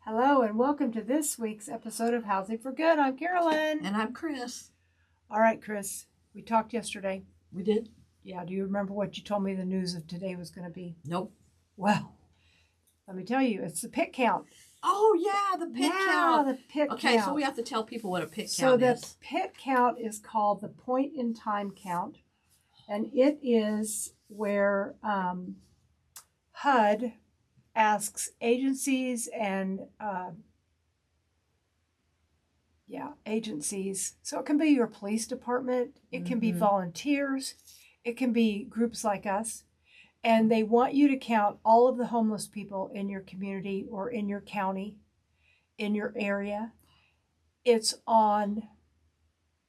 Hello and welcome to this week's episode of Housing for Good. I'm Carolyn. And I'm Chris. All right, Chris, we talked yesterday. We did? Yeah, do you remember what you told me the news of today was going to be? Nope. Well, let me tell you, it's the pit count. Oh, yeah, the pit count. Yeah, the pit count. Okay, so we have to tell people what a pit count is. So the pit count is called the point in time count, and it is where HUD asks agencies and agencies. So it can be your police department, it can be volunteers, it can be groups like us, and they want you to count all of the homeless people in your community or in your county, in your area. It's on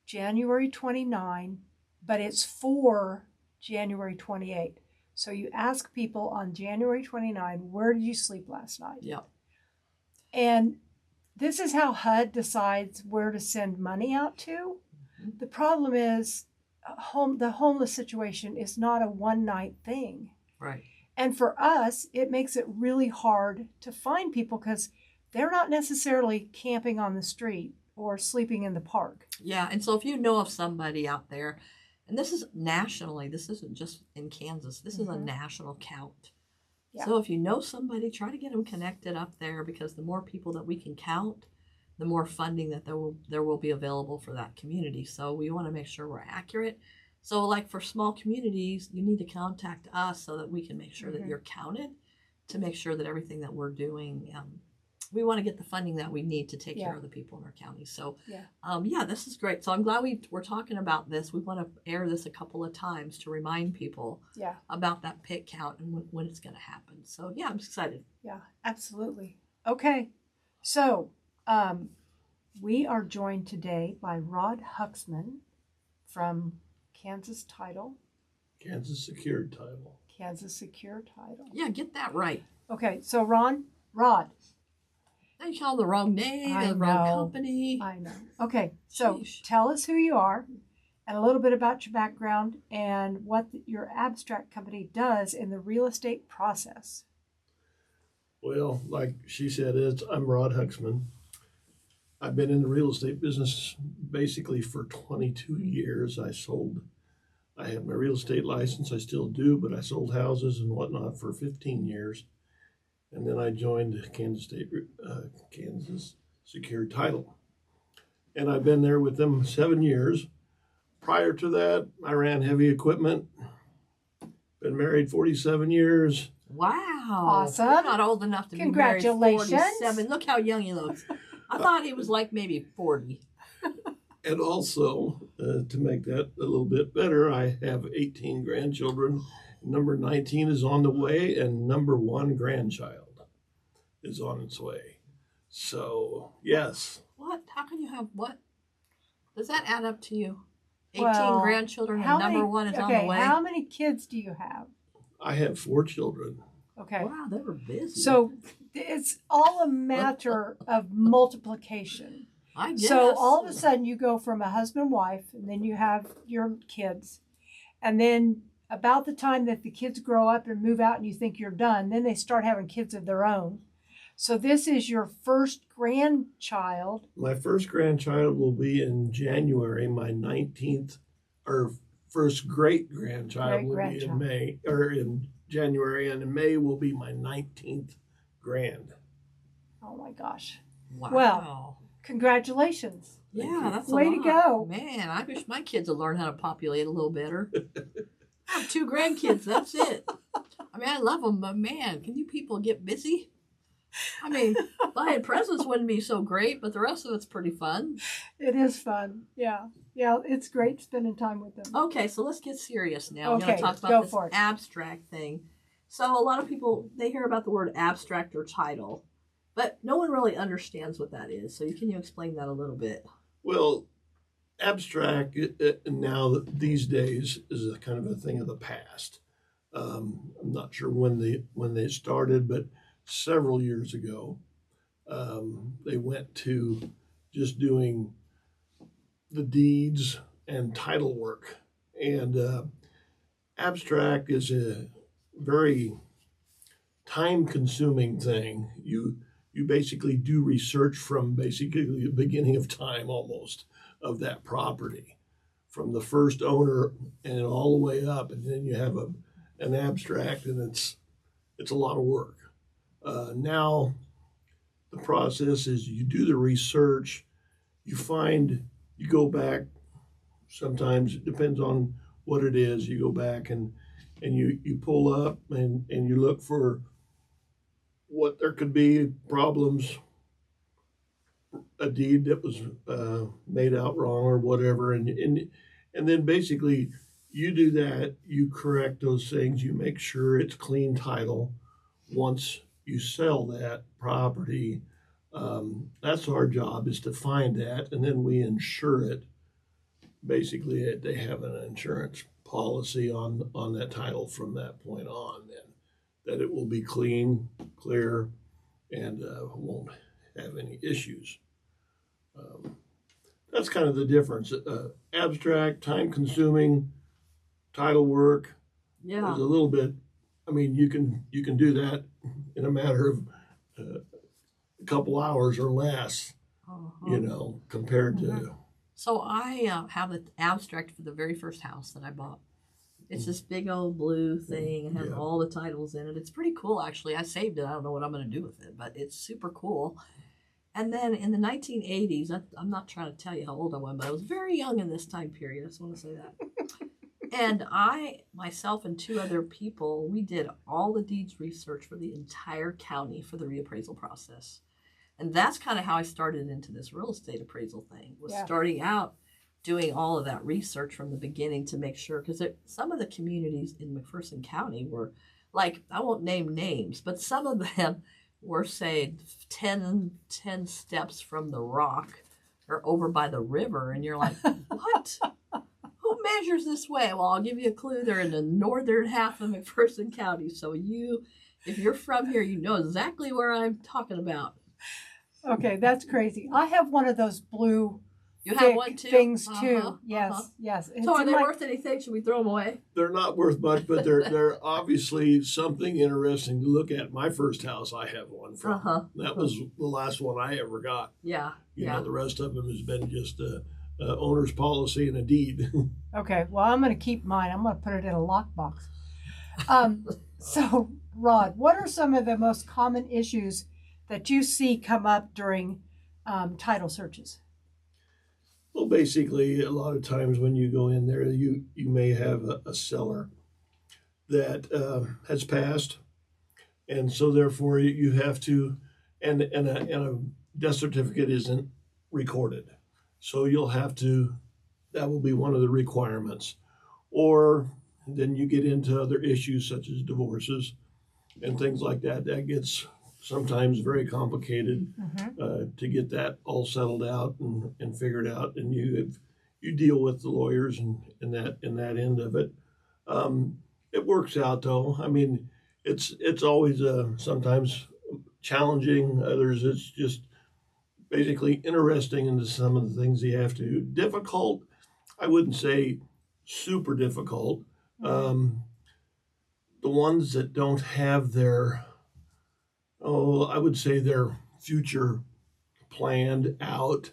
January 29, but it's for January 28. So you ask people on January 29, where did you sleep last night? Yeah. And this is how HUD decides where to send money out to. Mm-hmm. The problem is the homeless situation is not a one-night thing. Right. And for us, it makes it really hard to find people because they're not necessarily camping on the street or sleeping in the park. Yeah, and so if you know of somebody out there, and this is nationally, this isn't just in Kansas, this is a national count. Yeah. So if you know somebody, try to get them connected up there, because the more people that we can count, the more funding that there will be available for that community. So we want to make sure we're accurate. So like for small communities, you need to contact us so that we can make sure that you're counted, to make sure that everything that we're doing, we want to get the funding that we need to take care of the people in our county. So, this is great. So I'm glad we're talking about this. We want to air this a couple of times to remind people about that pit count and when it's going to happen. So, I'm excited. Yeah, absolutely. Okay. So we are joined today by Rod Huxman from Kansas Title. Kansas Secured Title. Kansas Secured Title. Yeah, get that right. Okay. So Rod. Now you call the wrong name, the wrong company. I know. Okay, so tell us who you are and a little bit about your background and what your abstract company does in the real estate process. Well, like she said, I'm Rod Huxman. I've been in the real estate business basically for 22 years. I have my real estate license. I still do, but I sold houses and whatnot for 15 years. And then I joined Kansas Secured Title. And I've been there with them 7 years. Prior to that, I ran heavy equipment. Been married 47 years. Wow. Awesome. You're not old enough to be married 47. Look how young he looks. I thought he was like maybe 40. And also, to make that a little bit better, I have 18 grandchildren. Number 19 is on the way, and number 1 grandchild is on its way. So, yes. What? How can you have what? Does that add up to you? 18 grandchildren and number 1 is on the way? How many kids do you have? I have 4 children. Okay. Wow, they were busy. So it's all a matter of multiplication. I guess. So all of a sudden you go from a husband, wife, and then you have your kids. And then about the time that the kids grow up and move out and you think you're done, then they start having kids of their own. So this is your first grandchild. My first grandchild will be in January. My 19th, or first great-grandchild will be in May, or in January, and in May will be my 19th grand. Oh my gosh. Wow. Well, congratulations. Yeah, that's way to go. Man, I wish my kids would learn how to populate a little better. I have 2 grandkids, that's it. I mean, I love them, but man, can you people get busy? I mean, buying presents wouldn't be so great, but the rest of it's pretty fun. It is fun. Yeah. Yeah, it's great spending time with them. Okay, so let's get serious now. Okay, we're going to talk about this abstract thing. So a lot of people, they hear about the word abstract or title, but no one really understands what that is. So can you explain that a little bit? Well, abstract now these days is a kind of a thing of the past. I'm not sure when they started, but several years ago, they went to just doing the deeds and title work. And abstract is a very time-consuming thing. You you basically do research from basically the beginning of time almost of that property, from the first owner and all the way up, and then you have an abstract, and it's a lot of work. Now the process is you do the research, you go back. Sometimes it depends on what it is. You go back and you pull up and you look for what there could be problems, a deed that was made out wrong or whatever, and then basically you do that. You correct those things. You make sure it's clean title. Once you sell that property, that's our job, is to find that, and then we insure it. Basically, they have an insurance policy on that title from that point on, then that it will be clean, clear, and won't have any issues. That's kind of the difference. Abstract, time-consuming, title work is a little bit. I mean, you can do that in a matter of a couple hours or less, compared to. So I have an abstract for the very first house that I bought. It's this big old blue thing. It has all the titles in it. It's pretty cool, actually. I saved it. I don't know what I'm going to do with it, but it's super cool. And then in the 1980s, I'm not trying to tell you how old I was, but I was very young in this time period. I just want to say that. And myself and two other people, we did all the deeds research for the entire county for the reappraisal process. And that's kind of how I started into this real estate appraisal thing, was starting out doing all of that research from the beginning to make sure, because some of the communities in McPherson County were like, I won't name names, but some of them were, say, 10 steps from the rock or over by the river. And you're like, what? Who measures this way? Well, I'll give you a clue. They're in the northern half of McPherson County. So if you're from here, you know exactly where I'm talking about. Okay, that's crazy. I have one of those blue have one too? Things too. Yes, yes. So are they worth anything? Should we throw them away? They're not worth much, but they're obviously something interesting to look at. My first house, I have one from. That was the last one I ever got. Yeah. You know, the rest of them has been just a owner's policy and a deed. Okay, well, I'm going to keep mine. I'm going to put it in a lockbox. So, Rod, what are some of the most common issues that you see come up during title searches? Well, basically, a lot of times when you go in there, you may have a seller that has passed, and so therefore you have to, and a death certificate isn't recorded, so you'll have to. That will be one of the requirements, or then you get into other issues such as divorces and things like that. That gets sometimes very complicated to get that all settled out and figured out, and you deal with the lawyers and that end of it. It works out though. I mean, it's always sometimes challenging. Others it's just basically interesting into some of the things you have to do. Difficult, I wouldn't say super difficult. The ones that don't have their I would say their future planned out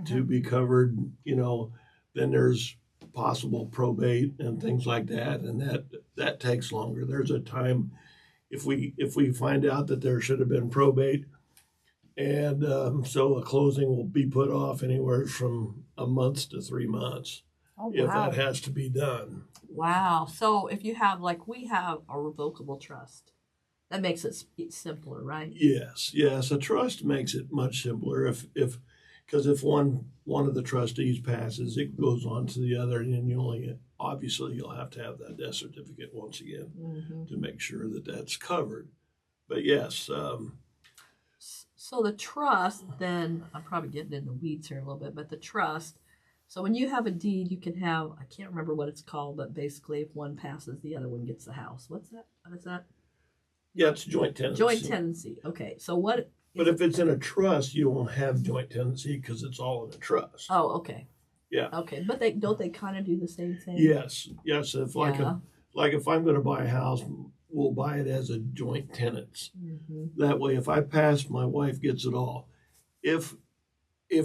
to be covered, then there's possible probate and things like that, and that takes longer. There's a time if we find out that there should have been probate, and so a closing will be put off anywhere from a month to 3 months if that has to be done. Wow. So if you have, like we have a revocable trust, that makes it simpler, right? Yes. A trust makes it much simpler because if one of the trustees passes, it goes on to the other, and you'll have to have that death certificate once again to make sure that that's covered. But yes. So the trust, then I'm probably getting in the weeds here a little bit, but the trust. So when you have a deed, you can have, I can't remember what it's called, but basically if one passes, the other one gets the house. What's that? What is that? Yeah, it's joint tenancy. Joint tenancy. Okay. So what? But if it's in a trust, you won't have joint tenancy because it's all in a trust. Oh, okay. Yeah. Okay, but don't they kind of do the same thing? Yes. If if I'm going to buy a house, will buy it as a joint tenants. Mm-hmm. That way, if I pass, my wife gets it all. If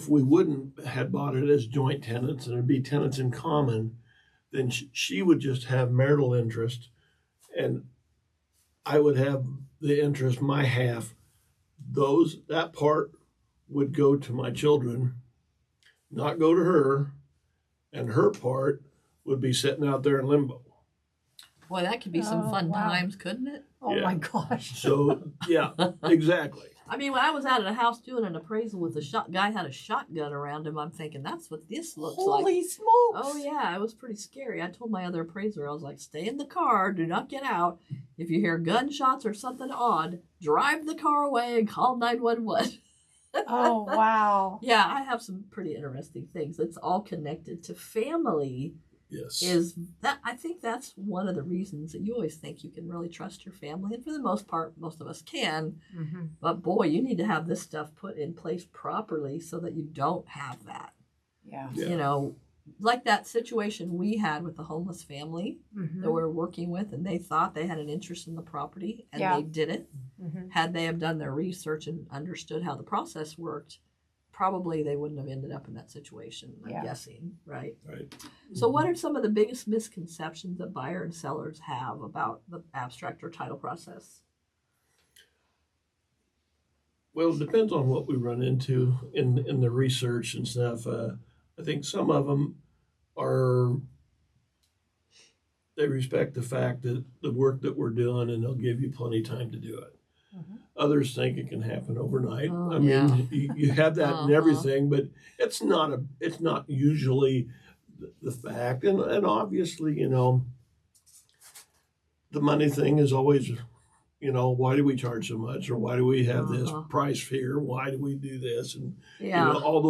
we wouldn't had bought it as joint tenants and it'd be tenants in common, then she would just have marital interest, and I would have the interest, my half. That part would go to my children, not go to her, and her part would be sitting out there in limbo. Boy, that could be some fun wow. times, couldn't it? Oh Yeah. my gosh. So yeah, exactly. I mean, when I was out at a house doing an appraisal with guy had a shotgun around him, I'm thinking, that's what this looks like. Holy smokes. Oh, yeah, it was pretty scary. I told my other appraiser, I was like, stay in the car, do not get out. If you hear gunshots or something odd, drive the car away and call 911. Oh, wow. Yeah, I have some pretty interesting things. It's all connected to family. Yes. I think that's one of the reasons that you always think you can really trust your family. And for the most part, most of us can. Mm-hmm. But boy, you need to have this stuff put in place properly so that you don't have that. Yeah. Yeah. You know, like that situation we had with the homeless family Mm-hmm. that we're working with, and they thought they had an interest in the property, and Yeah. they didn't. Mm-hmm. Had they have done their research and understood how the process worked, probably they wouldn't have ended up in that situation, I'm Yeah. guessing, right? Right. So what are some of the biggest misconceptions that buyer and sellers have about the abstract or title process? Well, it depends on what we run into in the research and stuff. I think some of them they respect the fact that the work that we're doing, and they'll give you plenty of time to do it. Mhm. Others think it can happen overnight. Oh, I mean, yeah. you have that in Uh-huh. everything, but it's not usually the fact. And obviously, the money thing is always, why do we charge so much, or why do we have this Uh-huh. price here? Why do we do this? And Yeah. all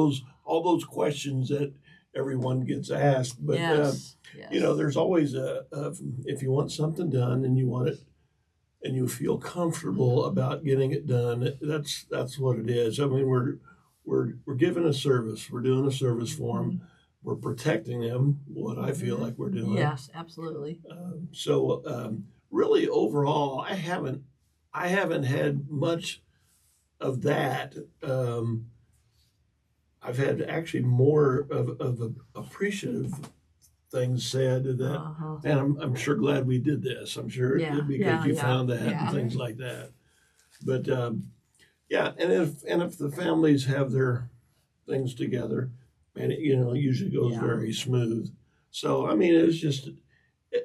those questions that everyone gets asked. But Yes. Yes. there's always if you want something done and you want it, and you feel comfortable about getting it done, that's what it is. I mean, we're giving a service. We're doing a service for them. We're protecting them. What I feel like we're doing. Yes, absolutely. So really, overall, I haven't had much of that. I've had actually more of appreciative things said that, Uh-huh. and I'm sure glad we did this. I'm sure Yeah, because you yeah, found that yeah. and things like that. But yeah, and if the families have their things together, and it usually goes Yeah. very smooth. So I mean, it's just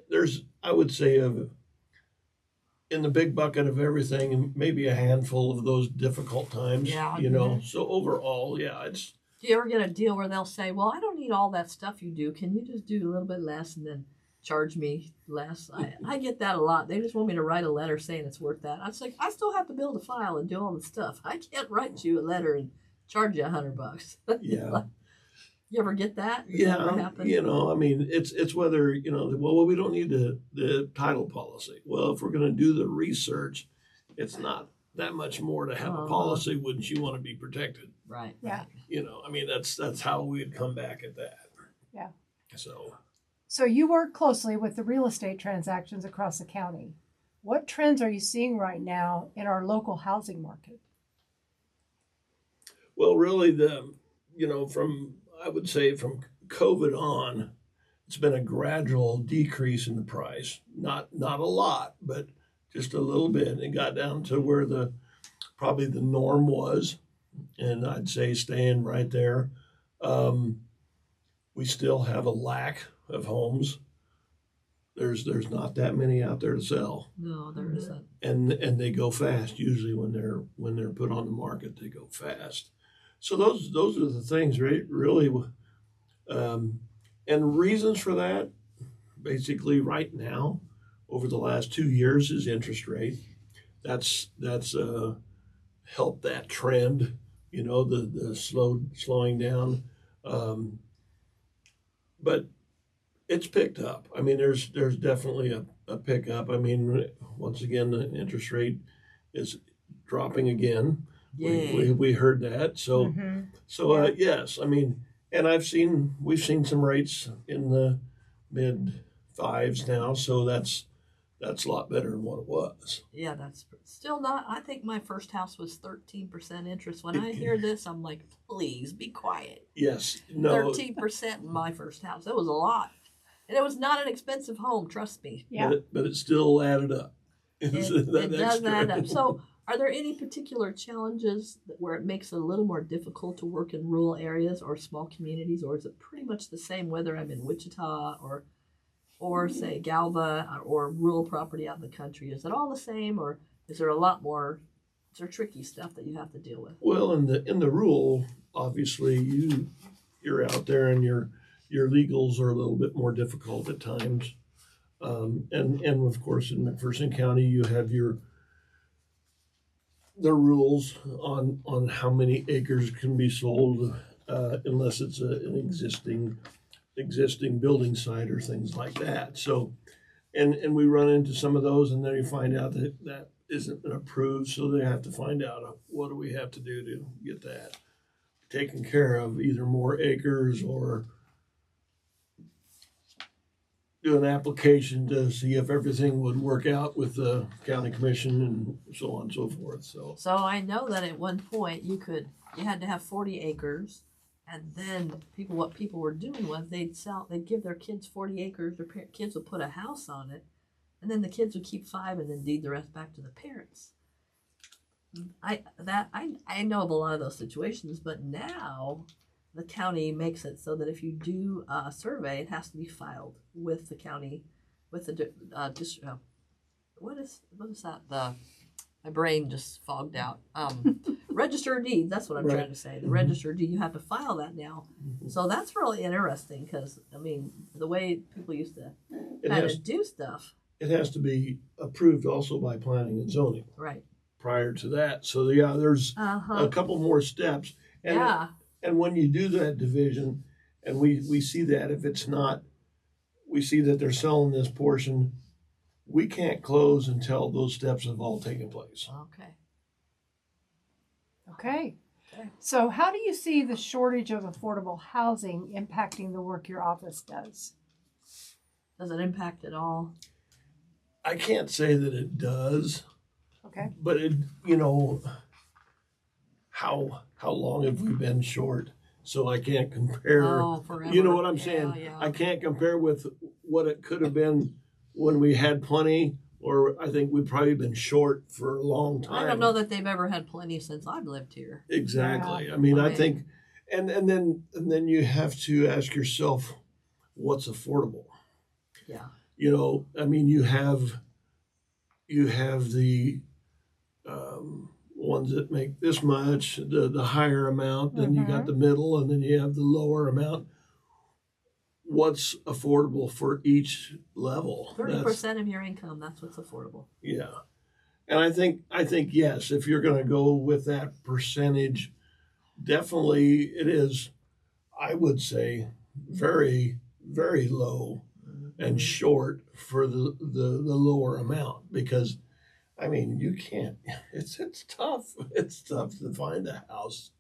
there's, I would say, in the big bucket of everything, maybe a handful of those difficult times. Yeah. So overall, yeah, it's. Do you ever get a deal where they'll say, well, I don't need all that stuff you do. Can you just do a little bit less and then charge me less? I get that a lot. They just want me to write a letter saying it's worth that. I was like, I still have to build a file and do all the stuff. I can't write you a letter and charge you $100. Yeah. You ever get that? Does that ever happen? I mean, it's whether, well, we don't need the title policy. Well, if we're going to do the research, it's not that much more to have a policy. Wouldn't you want to be protected? Right. Yeah. I mean, that's how we'd come back at that. Yeah. So you work closely with the real estate transactions across the county. What trends are you seeing right now in our local housing market? well, really I would say from COVID on, it's been a gradual decrease in the price. Not a lot, but just a little bit. It got down to where probably the norm was, and I'd say staying right there. We still have a lack of homes. There's not that many out there to sell, No, there isn't. and they go fast. Usually when they're put on the market, they go fast. So those are the things, right? Really, and reasons for that. Basically, right now, over the last 2 years, is interest rate. That's helped that trend. The slowing down, but it's picked up. I mean, there's definitely a pickup. I mean, once again, the interest rate is dropping again. Yay. We heard that. So Mhm. yes, I mean, and we've seen some rates in the mid fives now. So that's that's a lot better than what it was. Yeah, that's still not. I think my first house was 13% interest. When I hear this, I'm like, please be quiet. Yes, no, 13% in my first house. That was a lot. And it was not an expensive home, trust me. Yeah. but it still added up. It does add up. So, are there any particular challenges where it makes it a little more difficult to work in rural areas or small communities, or is it pretty much the same whether I'm in Wichita or say Galva or rural property out in the country? Is it all the same, or is there a lot more? Is there tricky stuff that you have to deal with? Well, in the rural, obviously you're out there and your legals are a little bit more difficult at times, and of course in McPherson County you have the rules on how many acres can be sold, unless it's an existing building site or things like that. So, and we run into some of those, and then you find out that isn't approved, so they have to find out what do we have to do to get that taken care of, either more acres or do an application to see if everything would work out with the county commission and so on and so forth. So I know that at one point you had to have 40 acres, and then what people were doing was they'd give their kids 40 acres. Their kids would put a house on it, and then the kids would keep 5 and then deed the rest back to the parents. I know of a lot of those situations, but now the county makes it so that if you do a survey, it has to be filed with the county, with the what is that? My brain just fogged out. Register of deeds. That's what I'm trying to say. The register of deed. You have to file that now. So that's really interesting because I mean the way people used to kind of do stuff. It has to be approved also by planning and zoning. Right. Prior to that, so yeah, there's a couple more steps. And when you do that division, and we see that if it's not, we see that they're selling this portion, we can't close until those steps have all taken place. Okay. So how do you see the shortage of affordable housing impacting the work your office does? Does it impact at all? I can't say that it does. Okay. But how long have we been short? So I can't compare. Oh, forever. You know what I'm saying? Yeah. I can't compare with what it could have been when we had plenty, or I think we've probably been short for a long time. I don't know that they've ever had plenty since I've lived here. Exactly. Yeah. I mean, I think, and then you have to ask yourself, what's affordable? Yeah. I mean, you have the ones that make this much, the higher amount, then you got the middle, and then you have the lower amount. What's affordable for each level? 30% of your income, that's what's affordable. Yeah. And I think yes, if you're going to go with that percentage, definitely it is, I would say, very, very low and short for the lower amount, because I mean, you can't. It's tough. It's tough to find a house.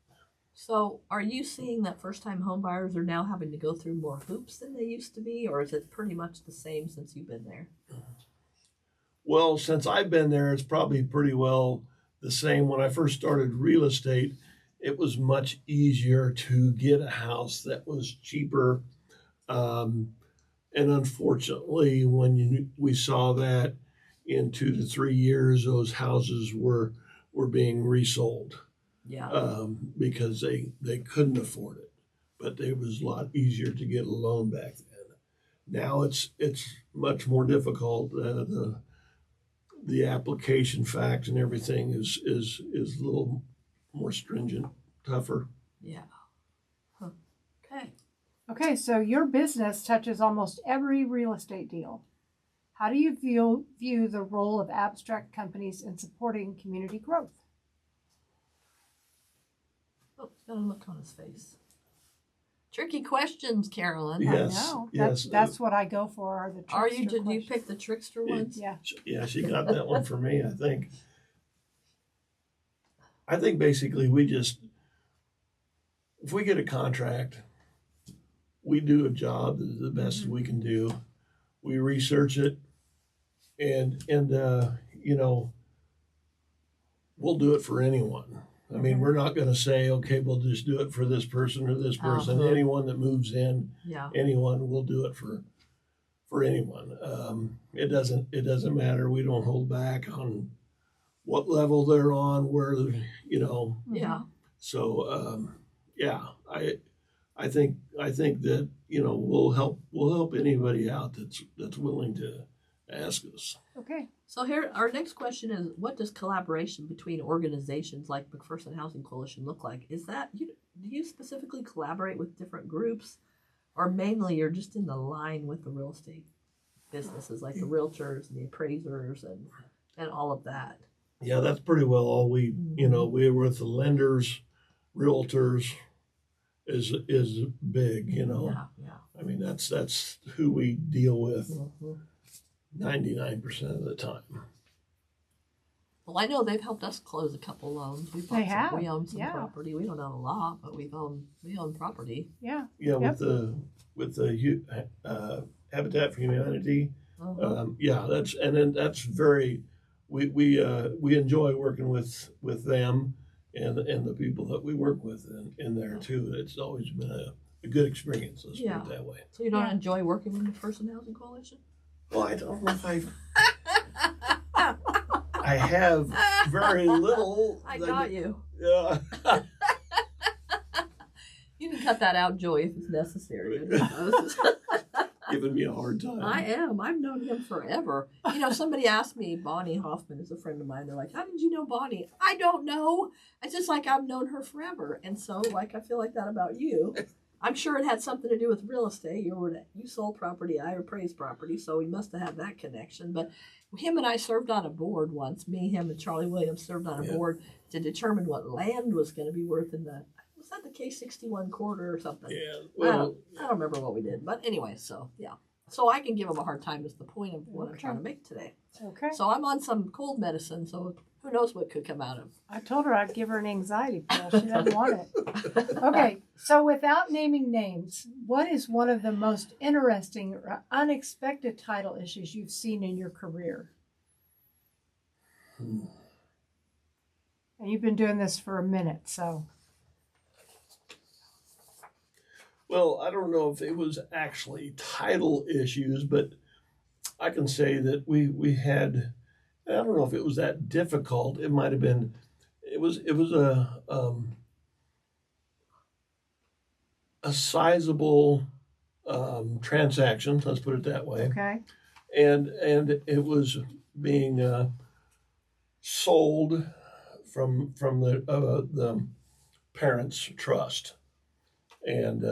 So, are you seeing that first-time home buyers are now having to go through more hoops than they used to be, or is it pretty much the same since you've been there? Well, since I've been there, it's probably pretty well the same. When I first started real estate, it was much easier to get a house that was cheaper, and unfortunately, when we saw that. In 2 to 3 years, those houses were being resold. Yeah. Because they couldn't afford it, but it was a lot easier to get a loan back then. Now it's much more difficult. The application fact and everything is a little more stringent, tougher. Yeah. Huh. Okay. Okay, so your business touches almost every real estate deal. How do you view the role of abstract companies in supporting community growth? Oh, he's got a look on his face. Tricky questions, Carolyn. Yes, I know. yes. That's what I go for. Are the trickster Did you questions. pick the trickster ones? Yeah. Yeah, she got that one for me, I think. I think basically if we get a contract, we do a job the best we can do. We research it. you know, we'll do it for anyone. I mean, we're not going to say, okay, we'll just do it for this person or this person. Uh-huh. Anyone that moves in, Yeah. anyone, we'll do it for anyone. It doesn't matter. We don't hold back on what level they're on, where, you know. Yeah. So yeah, I think that, you know, we'll help anybody out that's willing to ask us. Okay. So here, our next question is: what does collaboration between organizations like McPherson Housing Coalition look like? Is that do you specifically collaborate with different groups, or mainly you're just in the line with the real estate businesses like the realtors and the appraisers and all of that? Yeah, that's pretty well all we, you know, we're with the lenders, realtors is big, you know. Yeah. I mean, that's who we deal with Mm-hmm. 99% of the time. Well, I know they've helped us close a couple loans. We own some property. We don't own a lot, but we own property. Yeah. Yeah, Yep. with the Habitat for Humanity. Uh-huh. Yeah, that's very. We enjoy working with them and the people that we work with in there too. It's always been a good experience. Let's put it that way. So you don't enjoy working with the McPherson Housing Coalition? Well, I don't know if I have very little. I got you. Yeah. You can cut that out, Joy, if it's necessary. Giving me a hard time. I am. I've known him forever. You know, somebody asked me, Bonnie Hoffman is a friend of mine. They're like, how did you know Bonnie? I don't know. It's just like I've known her forever. And so, like, I feel like that about you. I'm sure it had something to do with real estate. You sold property, I appraised property, so we must have had that connection. But him and I served on a board once. Me, him, and Charlie Williams served on a board to determine what land was going to be worth in the, was that the K61 quarter or something? Yeah. Well, I don't remember what we did. But anyway, so yeah. So I can give him a hard time is the point of what I'm trying to make today. Okay. So I'm on some cold medicine, so who knows what could come out of. I told her I'd give her an anxiety pill. She doesn't want it. Okay. So without naming names, what is one of the most interesting or unexpected title issues you've seen in your career? And you've been doing this for a minute, so. Well, I don't know if it was actually title issues, but I can say that we had. I don't know if it was that difficult. It might have been. It was a sizable transaction. Let's put it that way. Okay. And it was being sold from the parents' trust, and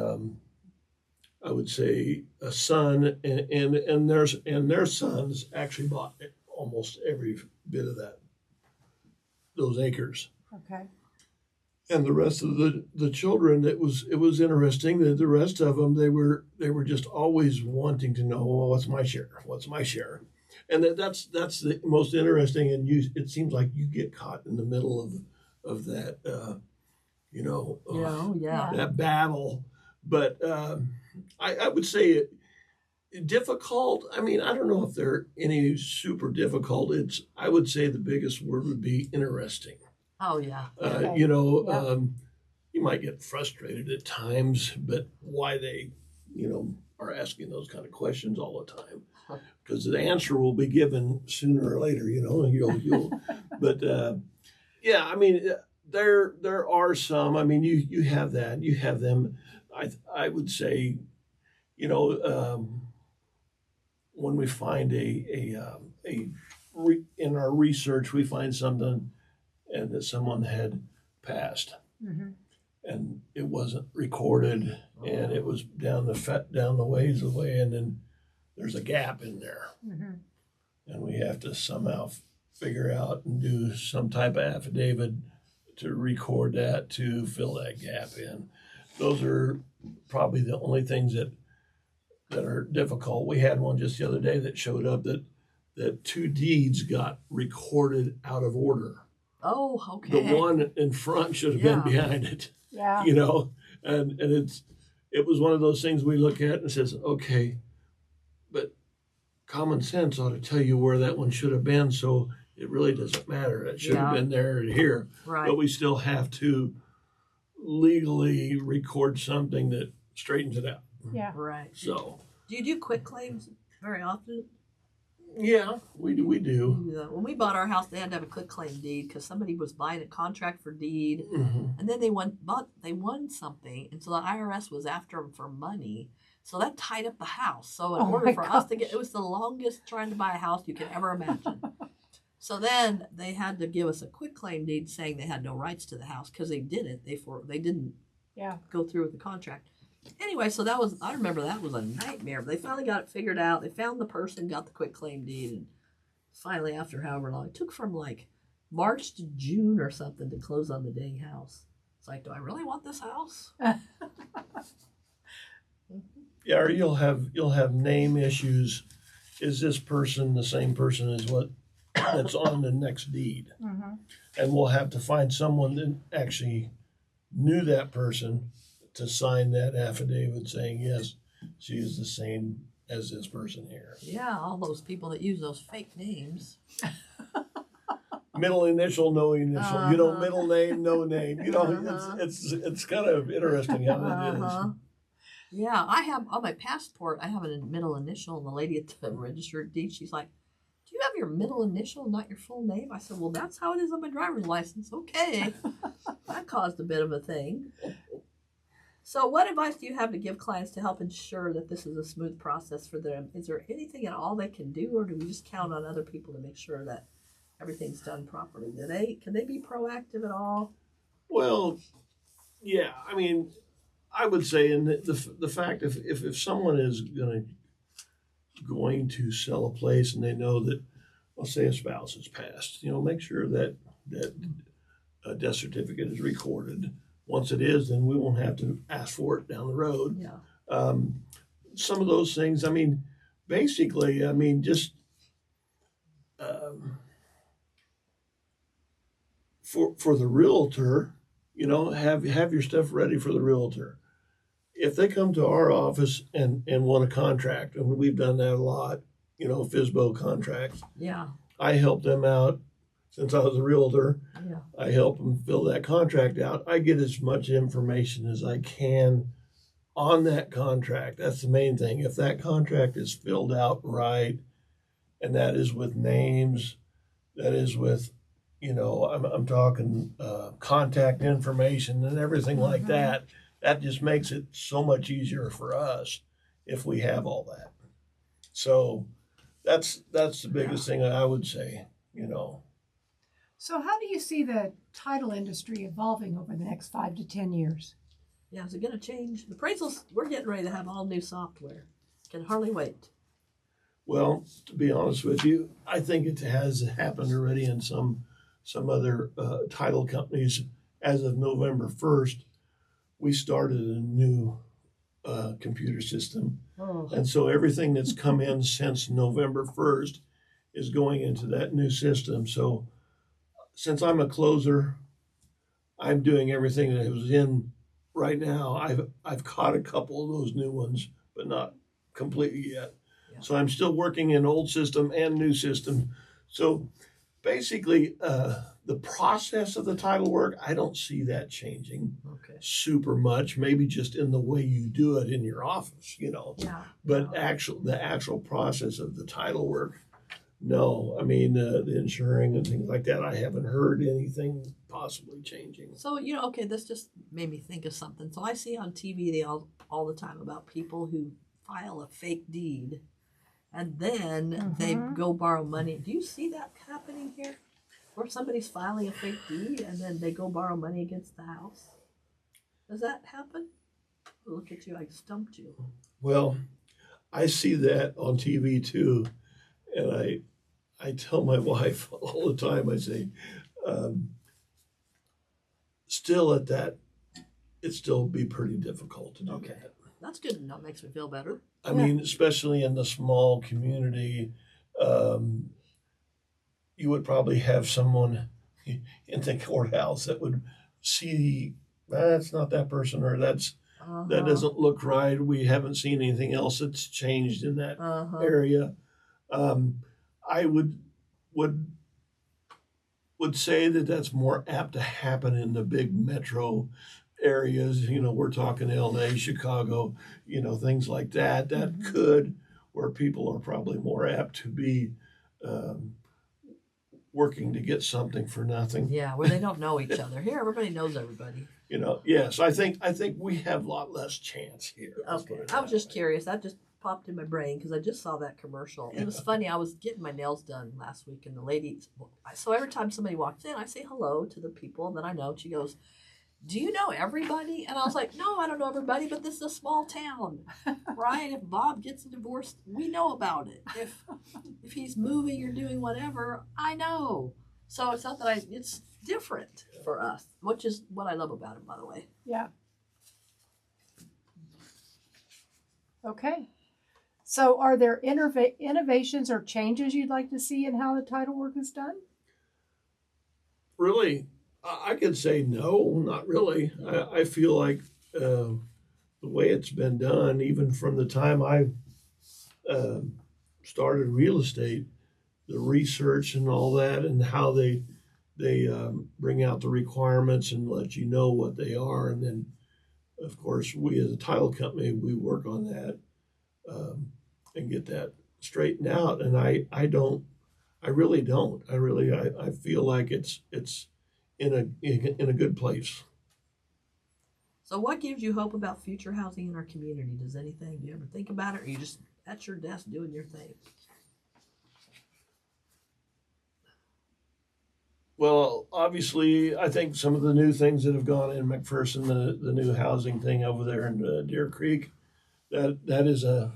I would say a son and their sons actually bought almost every bit of those acres. Okay. And the rest of the children, it was interesting that the rest of them they were just always wanting to know, well, what's my share, and that's the most interesting. And it seems like you get caught in the middle of that, that battle. But I would say difficult. I mean, I don't know if they're any super difficult. I would say the biggest word would be interesting. Oh, yeah. You might get frustrated at times, but why they, are asking those kind of questions all the time, because the answer will be given sooner or later, and you'll but yeah, I mean, there are some, I mean, you have that, you have them. I would say, when we find in our research, we find something and that someone had passed, and it wasn't recorded, and it was down the ways away, and then there's a gap in there, and we have to somehow figure out and do some type of affidavit to record that, to fill that gap in. Those are probably the only things that are difficult. We had one just the other day that showed up that two deeds got recorded out of order. Oh, okay. The one in front should have been behind it. Yeah. And it was one of those things we look at and says, okay, but common sense ought to tell you where that one should have been, so it really doesn't matter. It should have been there and here. Right. But we still have to legally record something that straightens it out. Yeah. Right. So, Do you do quick claims very often? yeah, we do. When we bought our house, they had to have a quick claim deed because somebody was buying a contract for deed, Mm-hmm. and then they won something, and so the IRS was after them for money. So that tied up the house. So in Oh order my for us to gosh. get, it was the longest trying to buy a house you could ever imagine. So then they had to give us a quick claim deed saying they had no rights to the house because they didn't. They didn't Yeah. go through with the contract. Anyway, so I remember that was a nightmare. But they finally got it figured out. They found the person, got the quick claim deed, and finally, after however long, it took from like March to June or something to close on the dang house. It's like, do I really want this house? Yeah, or you'll have name issues. Is this person the same person as what that's on the next deed? Mm-hmm. And we'll have to find someone that actually knew that person to sign that affidavit saying, yes, she is the same as this person here. Yeah, all those people that use those fake names. Middle initial, no initial. You know, Uh-huh. middle name, no name. You know, Uh-huh. it's kind of interesting how that is. Uh-huh. Yeah, I have on my passport, I have a middle initial, and the lady at the registered deed, she's like, do you have your middle initial, not your full name? I said, well, that's how it is on my driver's license. Okay. That caused a bit of a thing. So what advice do you have to give clients to help ensure that this is a smooth process for them? Is there anything at all they can do, or do we just count on other people to make sure that everything's done properly? Can they be proactive at all? Well, yeah. I mean, I would say, in the fact if someone is going to sell a place and they know that, let's say a spouse has passed, make sure that a death certificate is recorded. Once it is, then we won't have to ask for it down the road. Yeah. Some of those things. I mean, basically, just for the realtor, have your stuff ready for the realtor. If they come to our office and want a contract, and we've done that a lot, FISBO contracts, Yeah. I help them out. Since I was a realtor, Yeah. I help them fill that contract out. I get as much information as I can on that contract. That's the main thing. If that contract is filled out right, and that is with names, that is with, I'm talking contact information and everything like Mhm. that. That just makes it so much easier for us if we have all that. So that's the biggest thing I would say. So, how do you see the title industry evolving over the next 5 to 10 years? Yeah, is it going to change? The appraisals, we're getting ready to have all new software. Can hardly wait. Well, to be honest with you, I think it has happened already in some other title companies. As of November 1st, we started a new computer system. Oh. And so everything that's come in since November 1st is going into that new system. So since I'm a closer, I'm doing everything that was in right now. I've caught a couple of those new ones, but not completely yet. Yeah. So I'm still working in old system and new system. So basically, the process of the title work, I don't see that changing Okay. super much. Maybe just in the way you do it in your office, Yeah. But Yeah. the actual process of the title work, no. I mean, the insuring and things like that, I haven't heard anything possibly changing. So, okay, this just made me think of something. So I see on TV all the time about people who file a fake deed and then they Mhm. go borrow money. Do you see that happening here? Where somebody's filing a fake deed and then they go borrow money against the house? Does that happen? Look at you, I stumped you. Well, I see that on TV too, and I tell my wife all the time. I say, still at that, it'd still be pretty difficult to do Okay. that. That's good. That makes me feel better. I mean, especially in the small community, you would probably have someone in the courthouse that would see that's not that person, or that Uh-huh. doesn't look right. We haven't seen anything else that's changed in that Uh-huh. area. I would say that that's more apt to happen in the big metro areas. We're talking LA, Chicago, things like that. That could, where people are probably more apt to be um, working to get something for nothing. Yeah, where they don't know each other. Here, everybody knows everybody. Yes, I think we have a lot less chance here. Let's Okay, put it I was that just way. curious. That just popped in my brain because I just saw that commercial. It was funny. I was getting my nails done last week, and the lady. So every time somebody walks in, I say hello to the people that I know. She goes, "Do you know everybody?" And I was like, "No, I don't know everybody, but this is a small town, right? If Bob gets divorced, we know about it. If he's moving or doing whatever, I know." So it's not that it's different for us, which is what I love about it, by the way. Yeah. Okay. So are there innovations or changes you'd like to see in how the title work is done? Really, I could say no, not really. I feel like the way it's been done, even from the time I uh, started real estate, the research and all that, and how they bring out the requirements and let you know what they are, and then of course we as a title company we work on that and get that straightened out. And I really don't. I feel like it's in a good place. So what gives you hope about future housing in our community? Do you ever think about it, or you just at your desk doing your thing? Well, obviously, I think some of the new things that have gone in McPherson, the new housing thing over there in Deer Creek, that is a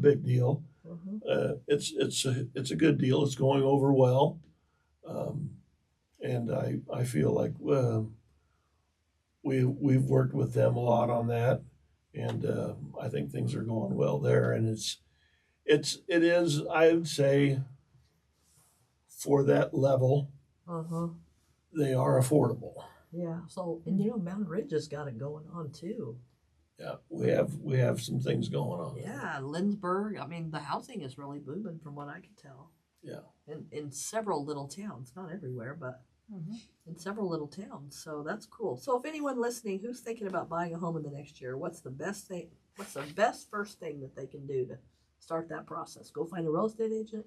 big deal. Mm-hmm. It's a good deal. It's going over well, um, and I feel like we've worked with them a lot on that, and I think things are going well there. And it is, I would say, for that level, Uh-huh. they are affordable. Yeah. So, and Mountain Ridge has got it going on too. Yeah, we have some things going on. Yeah, Lindsberg. I mean, the housing is really booming from what I can tell. Yeah. In several little towns, not everywhere, but in several little towns. So that's cool. So if anyone listening who's thinking about buying a home in the next year, what's the best thing? What's the best first thing that they can do to start that process? Go find a real estate agent.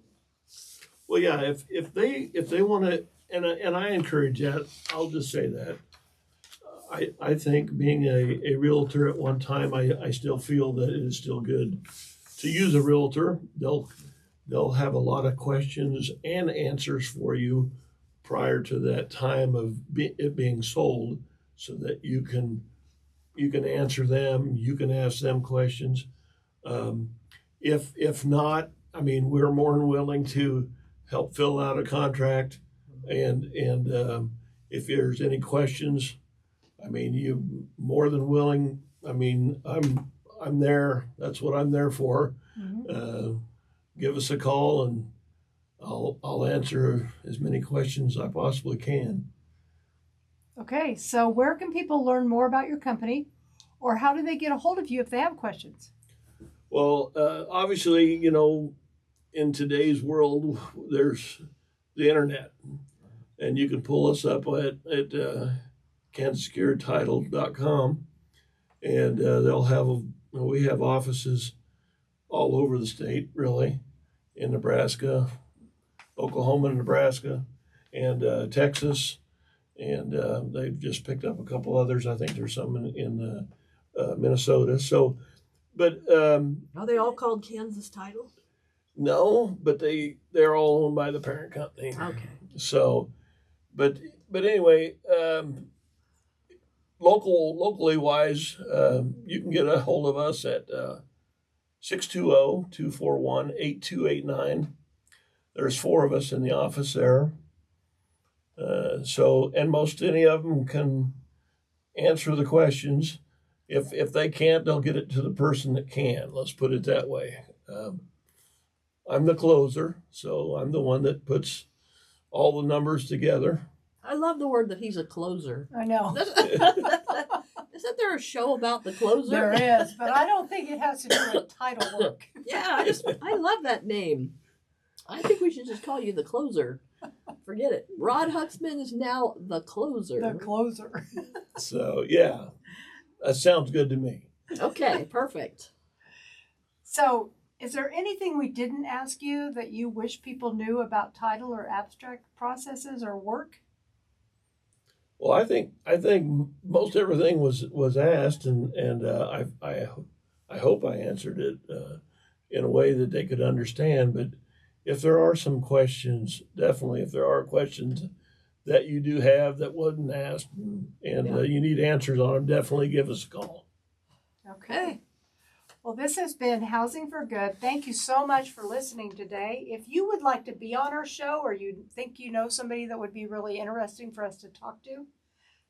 Well, yeah, if they want to, and I encourage that. I'll just say that. I think being a realtor at one time, I still feel that it is still good to use a realtor. They'll have a lot of questions and answers for you prior to that time of it being sold, so that you can answer them. You can ask them questions. If not, I mean, we're more than willing to help fill out a contract, and if there's any questions, I mean, you more than willing. I mean, I'm there. That's what I'm there for. Give us a call, and I'll answer as many questions as I possibly can. Okay, so where can people learn more about your company, or how do they get a hold of you if they have questions? Well, obviously, in today's world, there's the internet, and you can pull us up at kansassecuredtitle.com, and we have offices all over the state, really, in Nebraska, Oklahoma, and Nebraska, and Texas, and they've just picked up a couple others. I think there's some in Minnesota. So, but Are they all called Kansas Title? no, but they're all owned by the parent company. Okay. So, but anyway, locally wise, you can get a hold of us at 620-241-8289. There's 4 of us in the office there. And most any of them can answer the questions. If they can't, they'll get it to the person that can. Let's put it that way. I'm the closer, so I'm the one that puts all the numbers together. I love the word that he's a closer. I know. Isn't there a show about the closer? There is, but I don't think it has to do with title work. Yeah, I love that name. I think we should just call you the closer. Forget it. Rod Huxman is now the closer. The closer. So, yeah, that sounds good to me. Okay, perfect. So, is there anything we didn't ask you that you wish people knew about title or abstract processes or work? Well, I think most everything was asked, and I hope I answered it in a way that they could understand. But if there are some questions, definitely, if there are questions that you do have that wasn't asked, and you need answers on them, definitely give us a call. Okay. Well, this has been Housing for Good. Thank you so much for listening today. If you would like to be on our show, or you think you know somebody that would be really interesting for us to talk to,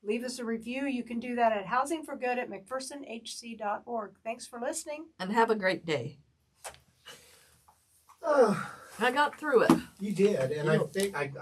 leave us a review. You can do that at housingforgood@mcphersonhc.org. Thanks for listening. And have a great day. I got through it. You did, and I think